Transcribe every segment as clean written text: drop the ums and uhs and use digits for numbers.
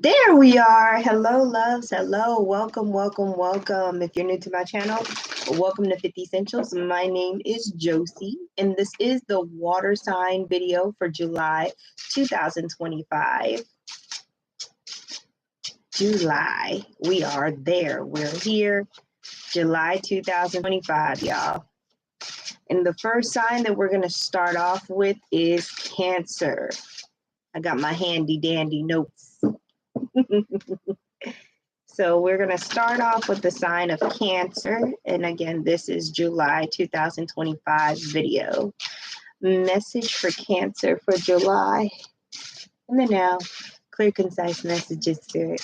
There we are. Hello, loves. Hello. Welcome, welcome, welcome. If you're new to my channel, welcome to 50 Essentials. My name is Josie, and this is the water sign video for July 2025. July. We are there. We're here. July 2025, y'all. And the first sign that we're going to start off with is Cancer. I got my handy dandy notes. So we're going to start off with the sign of Cancer. And again, this is July 2025 video. Message for Cancer for July. And then now, clear, concise messages, Spirit.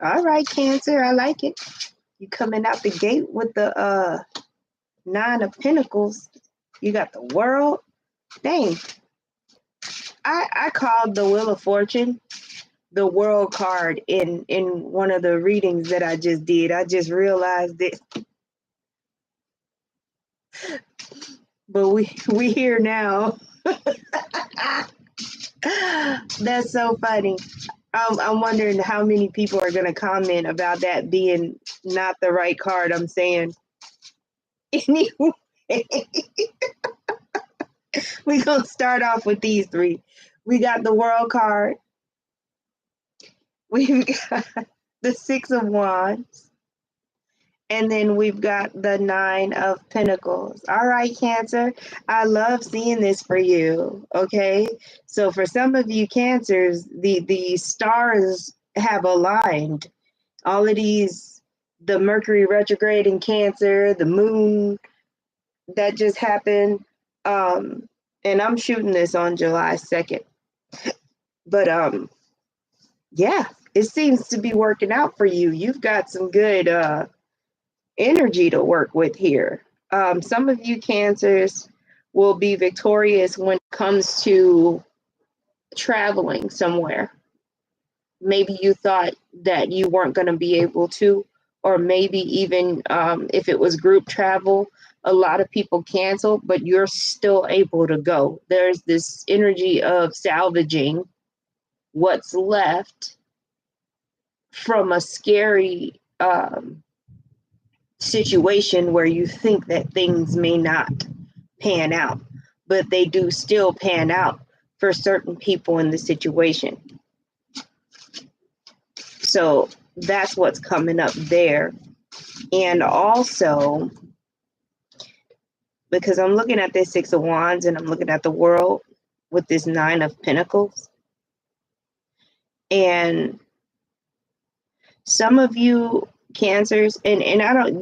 All right, Cancer, I like it. You coming out the gate with the Nine of Pentacles. You got the World. Dang. I called the Wheel of Fortune the World card in one of the readings that I just did. I just realized it. But we here now. That's so funny. I'm wondering how many people are going to comment about that being not the right card I'm saying. Anyway, we're going to start off with these three. We got the World card. We've got the Six of Wands. And then we've got the Nine of Pentacles. All right, Cancer. I love seeing this for you. Okay. So for some of you Cancers, the stars have aligned. All of these, the Mercury retrograde in Cancer, the moon that just happened. And I'm shooting this on July 2nd. But yeah, it seems to be working out for you. You've got some good energy to work with here. Some of you Cancers will be victorious when it comes to traveling somewhere. Maybe you thought that you weren't going to be able to, or maybe even if it was group travel, a lot of people cancel, but you're still able to go. There's this energy of salvaging what's left from a scary situation where you think that things may not pan out, but they do still pan out for certain people in the situation. So that's what's coming up there. And also, because I'm looking at this Six of Wands and I'm looking at the World with this Nine of Pentacles. And some of you Cancers, and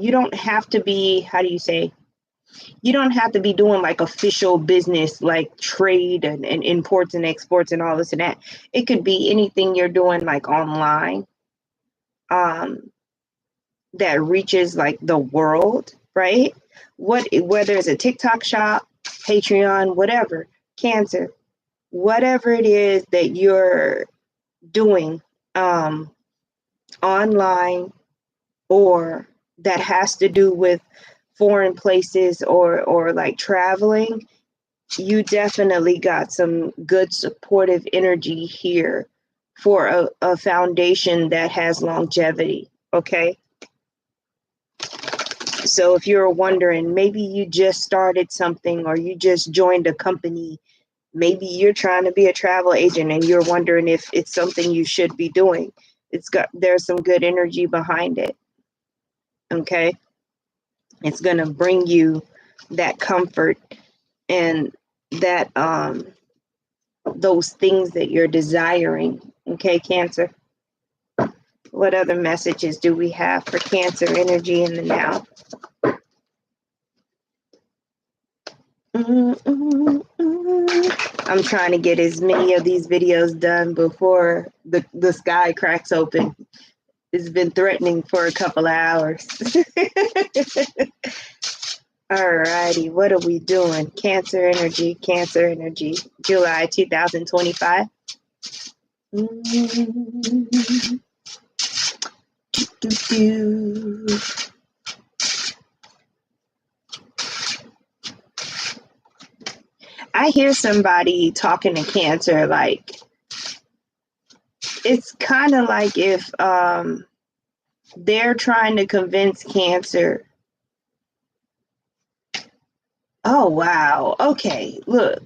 you don't have to be, how do you say, you don't have to be doing like official business like trade and imports and exports and all this and that. It could be anything you're doing like online that reaches like the world, right? Whether it's a TikTok shop, Patreon, whatever, Cancer, whatever it is that you're doing online or that has to do with foreign places or like traveling, you definitely got some good supportive energy here for a foundation that has longevity. Okay. So if you're wondering, maybe you just started something or you just joined a company, maybe you're trying to be a travel agent and you're wondering if it's something you should be doing. There's some good energy behind it. Okay. It's going to bring you that comfort and that those things that you're desiring. Okay, Cancer. What other messages do we have for Cancer energy in the now? I'm trying to get as many of these videos done before the sky cracks open. It's been threatening for a couple of hours. Alrighty, what are we doing? Cancer energy, July 2025. I hear somebody talking to Cancer, like, it's kind of like if they're trying to convince Cancer. Oh, wow. Okay, look.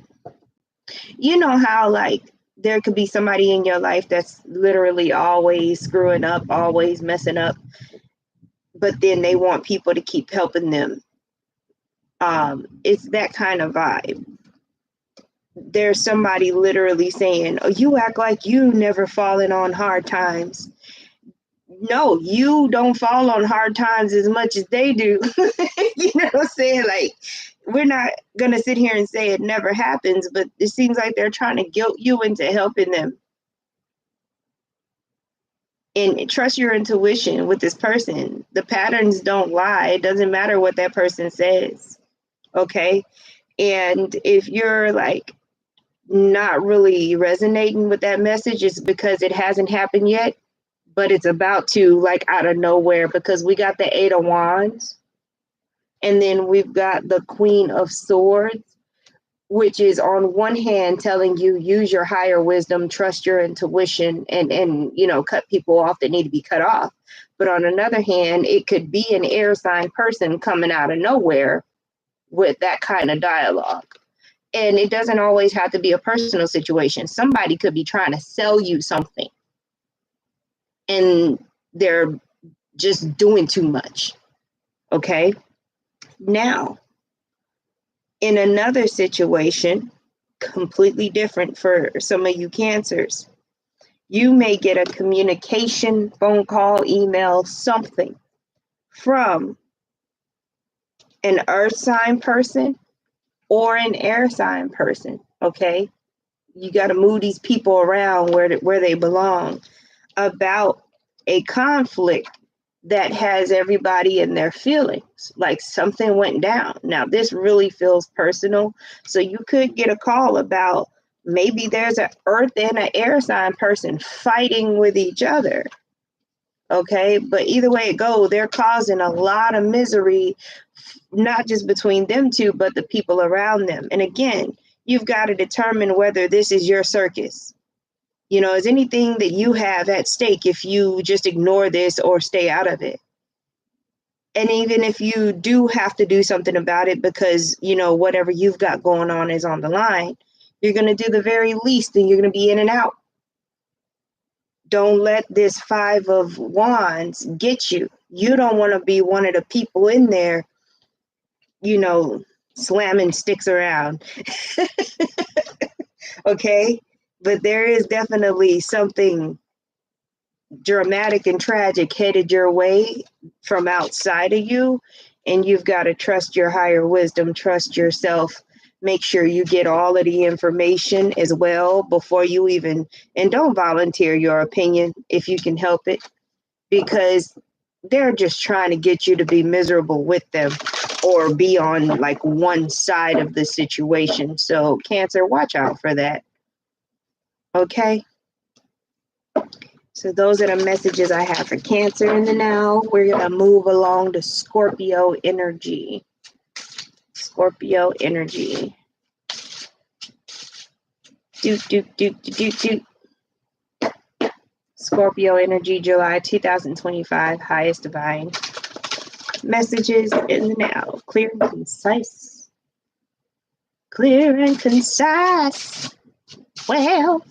You know how, like, there could be somebody in your life that's literally always screwing up, always messing up, but then they want people to keep helping them. It's that kind of vibe. There's somebody literally saying, oh, you act like you never fallen on hard times. No, you don't fall on hard times as much as they do. You know what I'm saying? Like, we're not going to sit here and say it never happens, but it seems like they're trying to guilt you into helping them. And trust your intuition with this person. The patterns don't lie. It doesn't matter what that person says. Okay. And if you're like not really resonating with that message, it's because it hasn't happened yet, but it's about to, like, out of nowhere, because we got the Eight of Wands and then we've got the Queen of Swords, which is on one hand telling you use your higher wisdom, trust your intuition, and you know, cut people off that need to be cut off. But on another hand, it could be an air sign person coming out of nowhere with that kind of dialogue. And it doesn't always have to be a personal situation. Somebody could be trying to sell you something and they're just doing too much. Okay. Now, in another situation, completely different for some of you Cancers, you may get a communication, phone call, email, something from an earth sign person or an air sign person. Okay. You got to move these people around where they belong, about a conflict that has everybody in their feelings, like something went down. Now, this really feels personal. So you could get a call about maybe there's an earth and an air sign person fighting with each other. Okay. But either way it goes, they're causing a lot of misery, not just between them two, but the people around them. And again, you've got to determine whether this is your circus. You know, is anything that you have at stake if you just ignore this or stay out of it? And even if you do have to do something about it because, you know, whatever you've got going on is on the line, you're going to do the very least and you're going to be in and out. Don't let this Five of Wands get you. You don't want to be one of the people in there, you know, slamming sticks around. Okay. But there is definitely something dramatic and tragic headed your way from outside of you, and you've got to trust your higher wisdom, trust yourself, make sure you get all of the information as well before you even, and don't volunteer your opinion if you can help it, because they're just trying to get you to be miserable with them or be on like one side of the situation. So Cancer, watch out for that. Okay. So those are the messages I have for Cancer in the now. We're going to move along to Scorpio energy. Scorpio energy. Scorpio energy, July 2025, highest divine. Messages in the now. Clear and concise. Clear and concise. Well.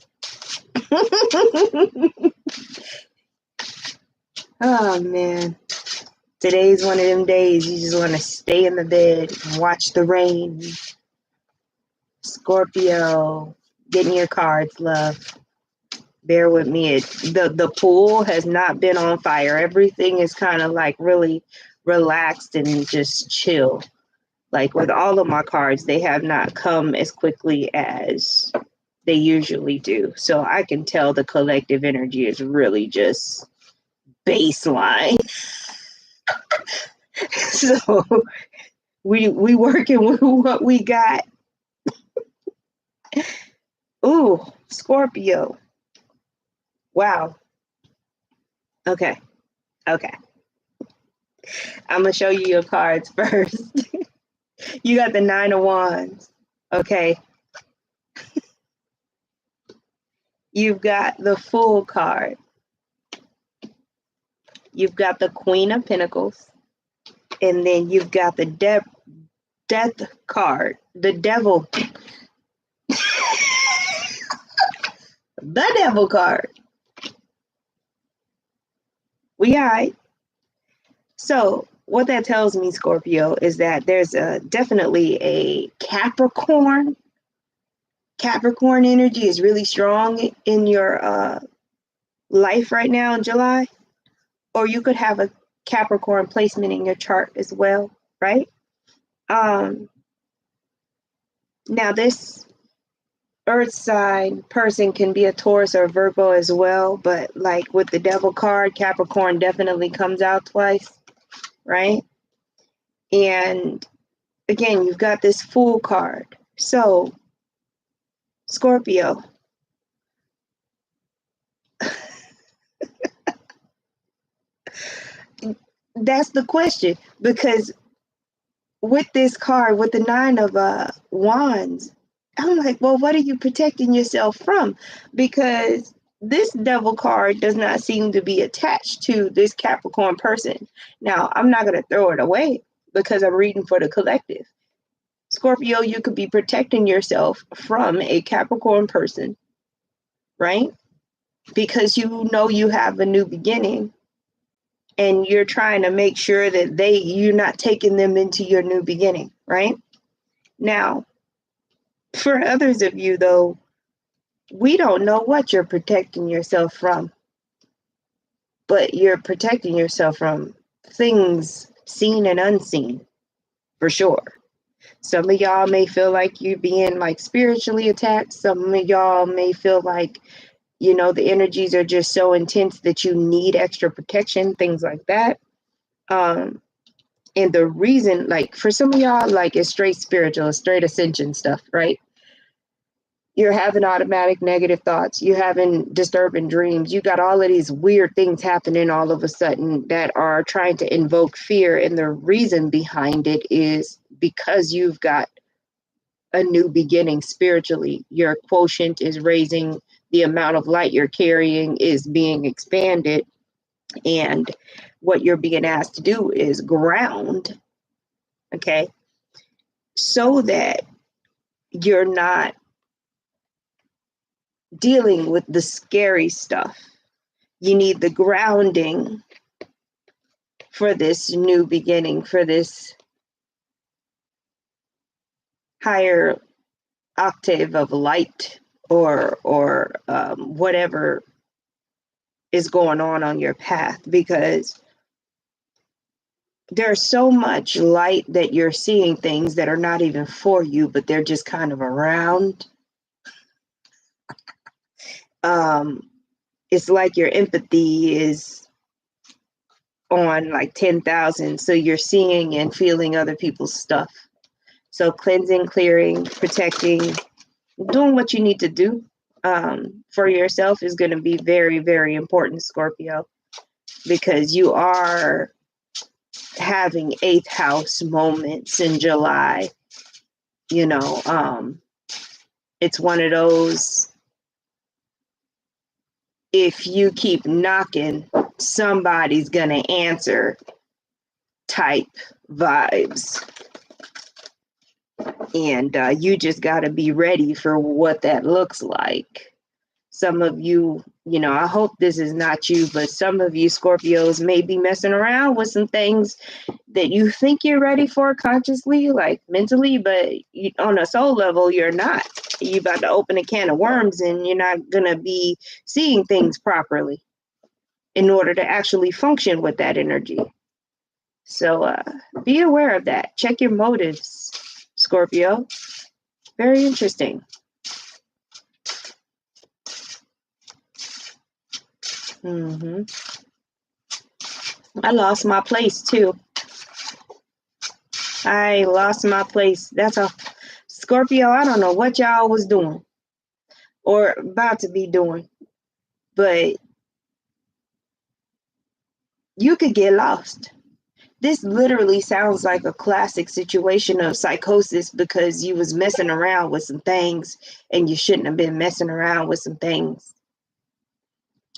Oh, man. Today's one of them days you just want to stay in the bed and watch the rain. Scorpio, getting your cards, love. Bear with me. The pool has not been on fire. Everything is kind of like really relaxed and just chill. Like with all of my cards, they have not come as quickly as they usually do. So I can tell the collective energy is really just baseline. So we working with what we got. Ooh, Scorpio. Wow. Okay. I'm gonna show you your cards first. You got the Nine of Wands. Okay. You've got the Fool card. You've got the Queen of Pentacles. And then you've got the Death card. The Devil. The Devil card. We all right. So what that tells me, Scorpio, is that there's definitely a Capricorn. Capricorn energy is really strong in your life right now in July. Or you could have a Capricorn placement in your chart as well, right? Now this Earth sign person can be a Taurus or Virgo as well, but like with the Devil card, Capricorn definitely comes out twice, right? And again, you've got this Fool card. So, Scorpio, that's the question, because with this card, with the Nine of Wands, I'm like, well, what are you protecting yourself from? Because this Devil card does not seem to be attached to this Capricorn person. Now, I'm not going to throw it away because I'm reading for the collective. Scorpio, you could be protecting yourself from a Capricorn person, right? Because you know you have a new beginning and you're trying to make sure that you're not taking them into your new beginning, right? Now, for others of you, though, we don't know what you're protecting yourself from, but you're protecting yourself from things seen and unseen, for sure. Some of y'all may feel like you're being like spiritually attacked. Some of y'all may feel like, you know, the energies are just so intense that you need extra protection, things like that. And the reason, like for some of y'all, like it's straight spiritual, straight ascension stuff, right? You're having automatic negative thoughts. You're having disturbing dreams. You got all of these weird things happening all of a sudden that are trying to invoke fear. And the reason behind it is because you've got a new beginning spiritually. Your quotient is raising, the amount of light you're carrying is being expanded. And what you're being asked to do is ground, okay, so that you're not dealing with the scary stuff. You need the grounding for this new beginning, for this higher octave of light or whatever is going on your path, because there's so much light that you're seeing things that are not even for you, but they're just kind of around. It's like your empathy is on like 10,000. So you're seeing and feeling other people's stuff. So cleansing, clearing, protecting, doing what you need to do for yourself is going to be very, very important, Scorpio, because you are having 8th house moments in July. You know, it's one of those, if you keep knocking, somebody's going to answer type vibes. And you just got to be ready for what that looks like. Some of you, you know, I hope this is not you, but some of you Scorpios may be messing around with some things that you think you're ready for consciously, like mentally, but on a soul level, you're not. You're about to open a can of worms and you're not going to be seeing things properly in order to actually function with that energy. So be aware of that. Check your motives, Scorpio. Very interesting. I lost my place too. I lost my place. That's a Scorpio. I don't know what y'all was doing or about to be doing, but you could get lost. This literally sounds like a classic situation of psychosis because you was messing around with some things and you shouldn't have been messing around with some things.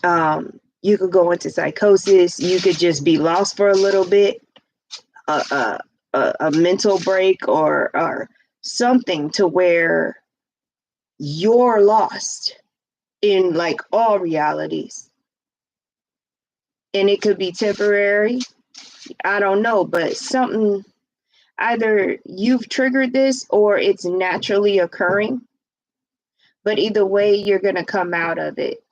You could go into psychosis. You could just be lost for a little bit, a mental break or something to where you're lost in like all realities. And it could be temporary. I don't know, but something, either you've triggered this or it's naturally occurring. But either way, you're going to come out of it.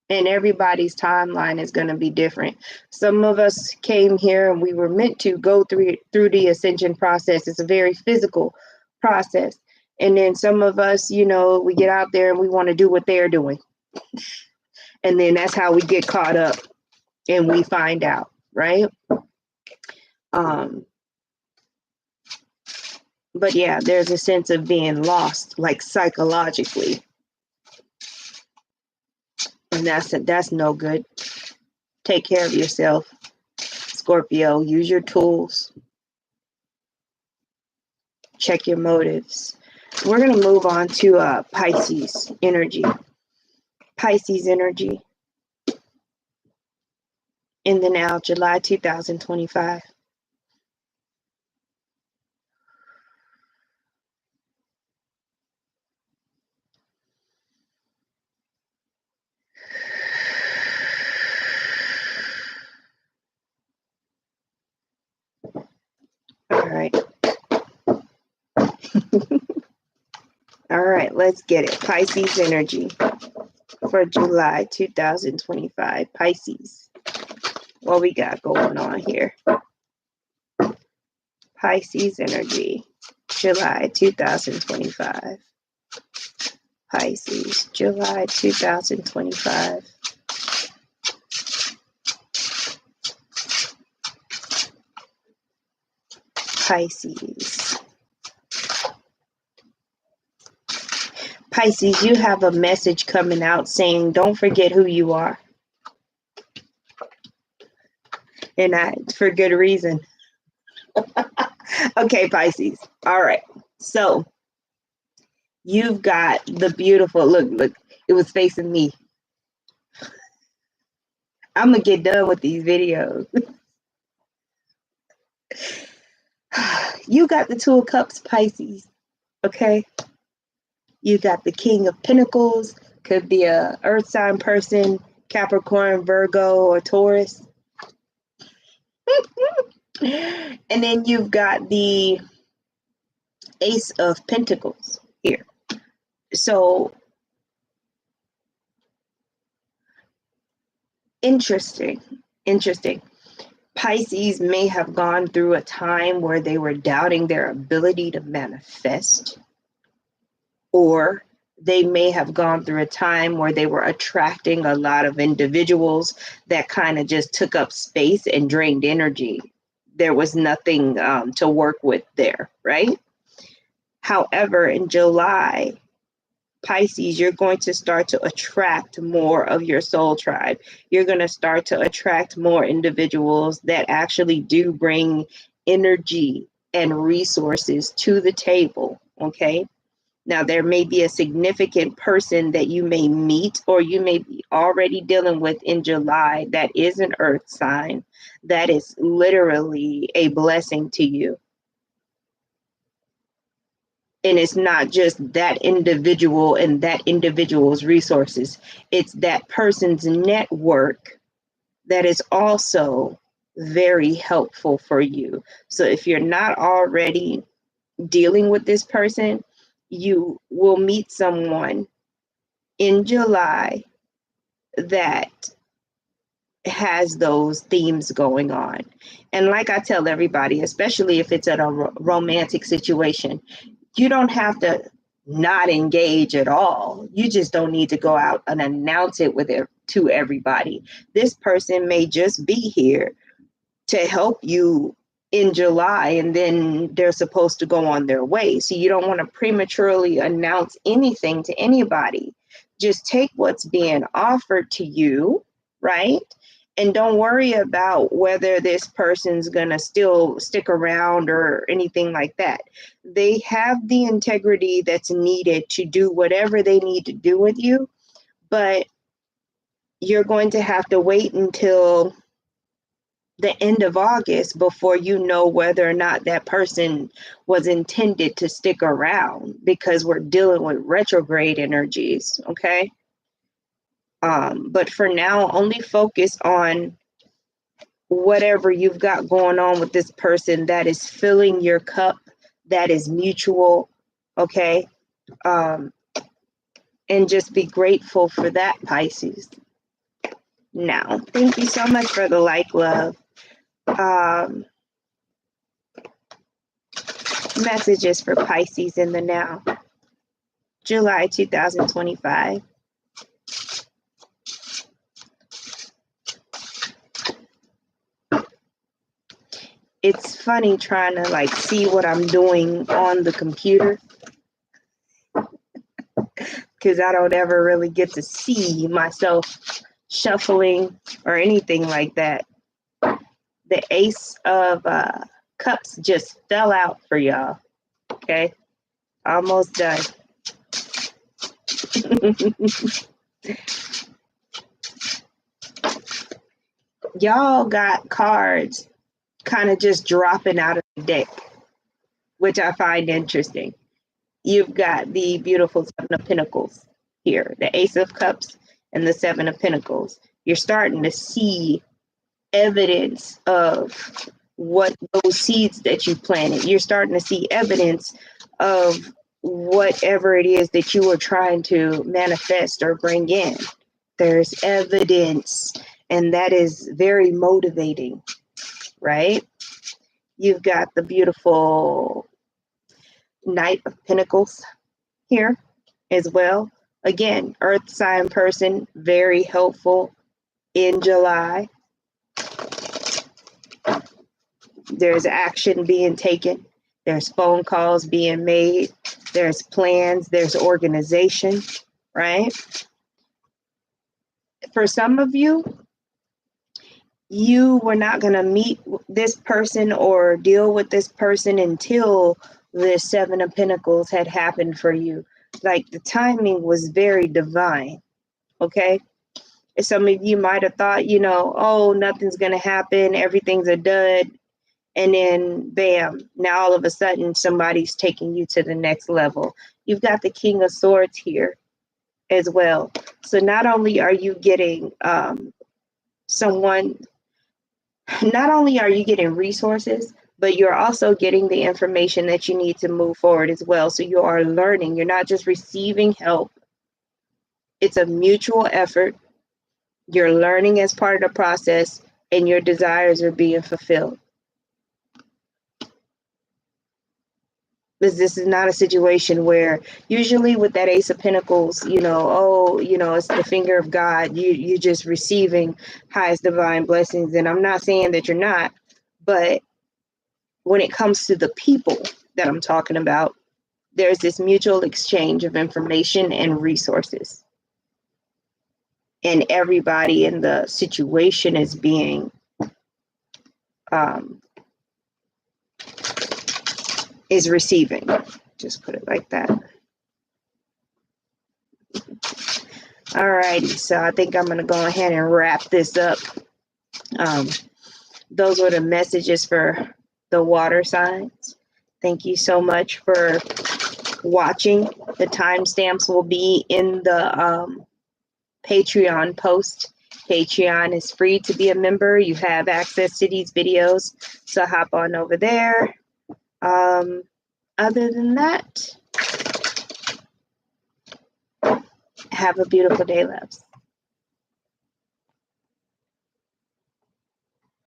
And everybody's timeline is going to be different. Some of us came here and we were meant to go through the ascension process. It's a very physical process. And then some of us, you know, we get out there and we want to do what they're doing. And then that's how we get caught up and we find out, right? But yeah, there's a sense of being lost, like psychologically. And that's no good. Take care of yourself, Scorpio. Use your tools. Check your motives. We're going to move on to Pisces energy. Pisces energy in the now, July 2025. All right. All right, let's get it. Pisces energy for July 2025. Pisces. What we got going on here? Pisces energy, July 2025. Pisces, July 2025. Pisces. Pisces, you have a message coming out saying, don't forget who you are. And for good reason. Okay, Pisces. All right. So you've got the beautiful, look, it was facing me. I'm going to get done with these videos. You got the Two of Cups, Pisces. Okay. You got the King of Pentacles, could be a earth sign person, Capricorn, Virgo, or Taurus. And then you've got the Ace of Pentacles here. So interesting. Pisces may have gone through a time where they were doubting their ability to manifest, or they may have gone through a time where they were attracting a lot of individuals that kind of just took up space and drained energy. There was nothing to work with there, right? However, in July, Pisces, you're going to start to attract more of your soul tribe. You're going to start to attract more individuals that actually do bring energy and resources to the table, okay? Now, there may be a significant person that you may meet or you may be already dealing with in July that is an earth sign that is literally a blessing to you. And it's not just that individual and that individual's resources. It's that person's network that is also very helpful for you. So if you're not already dealing with this person, you will meet someone in July that has those themes going on. And like I tell everybody, especially if it's at a romantic situation, you don't have to not engage at all. You just don't need to go out and announce it to everybody. This person may just be here to help you in July, and then they're supposed to go on their way. So you don't want to prematurely announce anything to anybody. Just take what's being offered to you, right? And don't worry about whether this person's going to still stick around or anything like that. They have the integrity that's needed to do whatever they need to do with you. But you're going to have to wait until the end of August before you know whether or not that person was intended to stick around, because we're dealing with retrograde energies, okay? But for now, only focus on whatever you've got going on with this person that is filling your cup, that is mutual, okay? And just be grateful for that, Pisces. Now, thank you so much for the like, love. Messages for Pisces in the now. July 2025. It's funny trying to like see what I'm doing on the computer, because I don't ever really get to see myself shuffling or anything like that. The Ace of Cups just fell out for y'all. Okay, almost done. Y'all got cards kind of just dropping out of the deck, which I find interesting. You've got the beautiful Seven of Pentacles here, the Ace of Cups and the Seven of Pentacles. You're starting to see evidence of what those seeds that you planted. You're starting to see evidence of whatever it is that you were trying to manifest or bring in. There's evidence, and that is very motivating, right? You've got the beautiful Knight of Pentacles here as well. Again, earth sign person, very helpful in July. There's action being taken. There's phone calls being made. There's plans. There's organization, right? For some of you, you were not going to meet this person or deal with this person until the Seven of Pentacles had happened for you. Like the timing was very divine, okay? Some of you might have thought, you know, oh, nothing's going to happen. Everything's a dud. And then, bam, now all of a sudden somebody's taking you to the next level. You've got the King of Swords here as well. So not only are you getting not only are you getting resources, but you're also getting the information that you need to move forward as well. So you are learning. You're not just receiving help. It's a mutual effort. You're learning as part of the process, and your desires are being fulfilled. This is not a situation where usually with that Ace of Pentacles, you know, oh, you know, it's the finger of God. You're just receiving highest divine blessings. And I'm not saying that you're not, but when it comes to the people that I'm talking about, there's this mutual exchange of information and resources. And everybody in the situation is being is receiving. Just put it like that. Alrighty, so I think I'm going to go ahead and wrap this up. Those were the messages for the water signs. Thank you so much for watching. The timestamps will be in the Patreon post. Patreon is free to be a member. You have access to these videos, so hop on over there. Other than that, have a beautiful day, loves.